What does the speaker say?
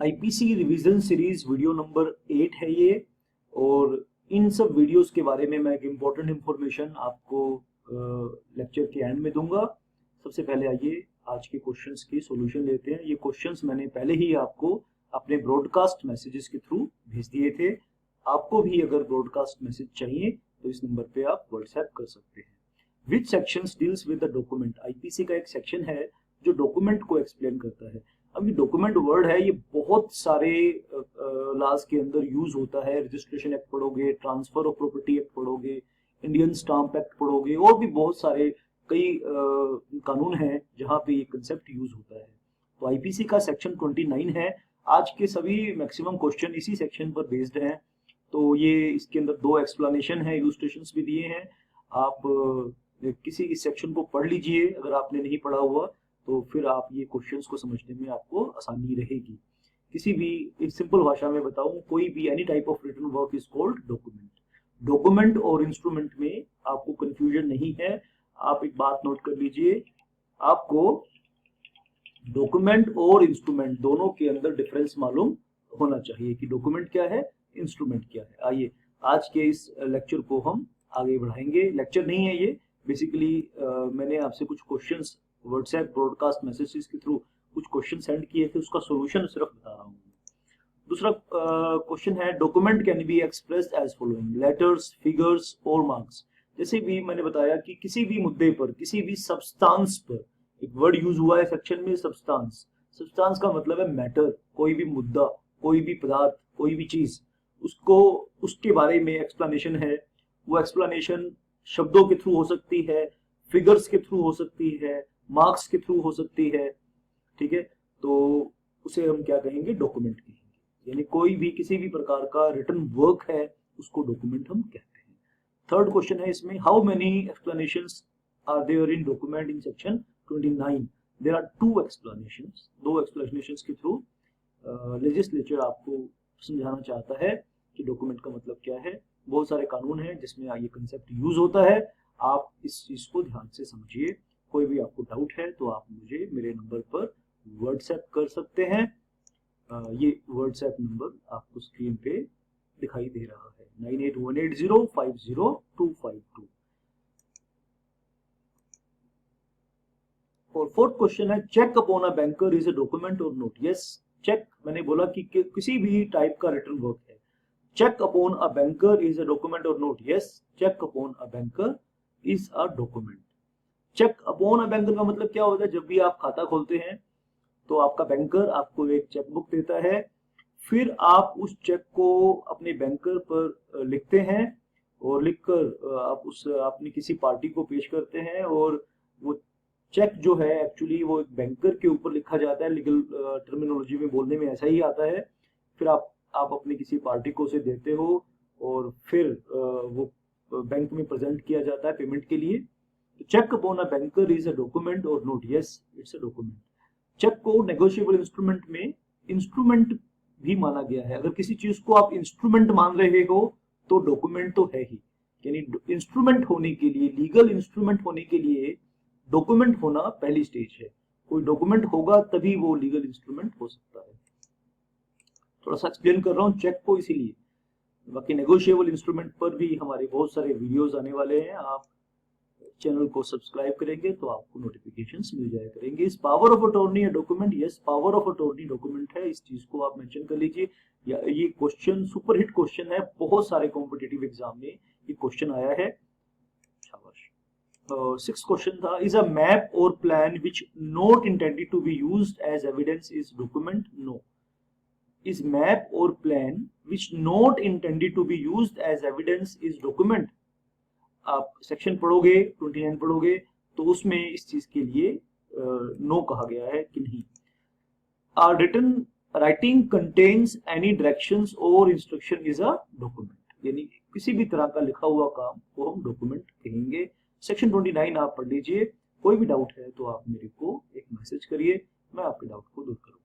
IPC revision series video number 8 है ये। और इन सब वीडियोस के बारे में मैं एक इम्पोर्टेंट इंफॉर्मेशन आपको लेक्चर के एंड में दूंगा। सबसे पहले आइए आज के क्वेश्चंस की सॉल्यूशन लेते हैं। ये क्वेश्चंस मैंने पहले ही आपको अपने ब्रॉडकास्ट मैसेजेस के थ्रू भेज दिए थे। आपको भी अगर ब्रॉडकास्ट मैसेज चाहिए तो इस नंबर पे आप व्हाट्सएप कर सकते हैं। Which sections deals with the document. IPC का एक सेक्शन है जो डॉक्यूमेंट को एक्सप्लेन करता है। अब ये डॉक्यूमेंट वर्ड है, ये बहुत सारे लॉज के अंदर यूज होता है। रजिस्ट्रेशन एक्ट पढ़ोगे, ट्रांसफर ऑफ प्रॉपर्टी एक्ट पढ़ोगे, इंडियन स्टाम्प एक्ट पढ़ोगे, और भी बहुत सारे कई कानून हैं जहां पे ये कंसेप्ट यूज होता है। तो आईपीसी का सेक्शन 29 है। आज के सभी मैक्सिमम क्वेश्चन इसी सेक्शन पर बेस्ड हैं। तो ये इसके अंदर 2 एक्सप्लेनेशन है, इलस्ट्रेशंस भी दिए हैं। आप किसी इस सेक्शन को पढ़ लीजिए। अगर आपने नहीं पढ़ा हुआ तो फिर आप ये क्वेश्चंस को समझने में आपको आसानी रहेगी। किसी भी सिंपल भाषा में बताऊं, कोई भी any type of written work is called document. Document और इंस्ट्रूमेंट में आपको कंफ्यूजन नहीं है। आप एक बात नोट कर लीजिए, आपको डॉक्यूमेंट और इंस्ट्रूमेंट दोनों के अंदर डिफरेंस मालूम होना चाहिए कि डॉक्यूमेंट क्या है, इंस्ट्रूमेंट क्या है। आइए आज के इस लेक्चर को हम आगे बढ़ाएंगे। लेक्चर नहीं है ये, बेसिकली मैंने आपसे कुछ क्वेश्चंस व्हाट्सएप ब्रॉडकास्ट मैसेजेस के थ्रू कुछ क्वेश्चन सेंड किए थे, उसका सॉल्यूशन सिर्फ बता रहा हूँ। दूसरा क्वेश्चन है, document can be expressed as following, letters, figures और मार्क्स। जैसे भी मैंने बताया कि किसी भी मुद्दे पर, किसी भी सब्सटेंस पर, एक वर्ड यूज हुआ है सेक्शन में, सब्सटेंस। सब्सटेंस का मतलब है मैटर, कोई भी मुद्दा, कोई भी पदार्थ, कोई भी चीज, उसको उसके बारे में एक्सप्लेनेशन है। वो एक्सप्लेनेशन शब्दों के थ्रू हो सकती है, फिगर्स के थ्रू हो सकती है, मार्क्स के थ्रू हो सकती है। ठीक है, तो उसे हम क्या कहेंगे, डॉक्यूमेंट कहेंगे। यानी कोई भी किसी भी प्रकार का रिटन वर्क है उसको डॉक्यूमेंट हम कहते हैं। थर्ड क्वेश्चन है इसमें, how many explanations are there in document in section 29। There are 2 explanations. 2 explanations के थ्रू लेजिस्लेचर आपको समझाना चाहता है कि डॉक्यूमेंट का मतलब क्या है। बहुत सारे कानून हैं जिसमें ये कंसेप्ट यूज होता है। आप इस चीज को ध्यान से समझिए। कोई भी आपको डाउट है तो आप मुझे मेरे नंबर पर व्हाट्सएप कर सकते हैं। ये व्हाट्सएप नंबर आपको स्क्रीन पे दिखाई दे रहा है, 9818050252। और फोर्थ क्वेश्चन है, cheque upon a banker is a document और नोट। यस, चेक मैंने बोला कि किसी भी टाइप का रिटन वर्क है। Cheque upon a banker is a document और not. Yes, cheque upon a banker is a document. Cheque upon a banker का मतलब क्या होता है, जब भी आप खाता खोलते हैं तो आपका बैंकर आपको एक चेकबुक देता है, फिर आप उस चेक को अपने बैंकर पर लिखते हैं और लिखकर आप उस अपनी किसी पार्टी को पेश करते हैं। और वो चेक जो है एक्चुअली वो एक बैंकर के ऊपर लिखा जाता है। लीगल टर्मिनोलॉजी में बोलने में ऐसा ही आता है। फिर आप अपनी किसी पार्टी को उसे देते हो और फिर वो बैंक में प्रेजेंट किया जाता है पेमेंट के लिए। Cheque upon a banker is a document और not. Yes, it's a document. Cheque को नेगोशिएबल इंस्ट्रूमेंट में इंस्ट्रूमेंट भी माना गया है। अगर किसी चीज को आप इंस्ट्रूमेंट मान रहे हो तो डॉक्यूमेंट तो है ही। यानी इंस्ट्रूमेंट होने के लिए, लीगल इंस्ट्रूमेंट होने के लिए डॉक्यूमेंट होना पहली स्टेज है। कोई डॉक्यूमेंट होगा तभी वो लीगल इंस्ट्रूमेंट हो सकता है। थोड़ा सा एक्सप्लेन कर रहा हूँ चेक को इसीलिए। बाकी नेगोशिएबल इंस्ट्रूमेंट पर भी हमारे बहुत सारे वीडियोस आने वाले हैं। आप चैनल को सब्सक्राइब करेंगे तो आपको नोटिफिकेशंस मिल जाया करेंगे। इस power of attorney document. Yes, power of attorney document है, इस चीज को आप मेंशन कर लीजिए। ये क्वेश्चन सुपर हिट क्वेश्चन है, बहुत सारे कॉम्पिटिटिव एग्जाम में ये क्वेश्चन आया है। शाबाश। 6th क्वेश्चन था, इज अ मैप और plan which not intended to be used as evidence is document. No. Is map और plan which not intended to be used as evidence is document. आप section पढ़ोगे, 29 पढ़ोगे तो उसमें इस चीज के लिए नो कहा गया है कि नहीं। Are written writing contains any directions और इंस्ट्रक्शन इज अ डॉक्यूमेंट। यानी किसी भी तरह का लिखा हुआ काम को हम डॉक्यूमेंट कहेंगे। सेक्शन 29 आप पढ़ लीजिए। कोई भी डाउट है तो आप मेरे को एक मैसेज करिए, मैं आपके डाउट को दूर करूंगा।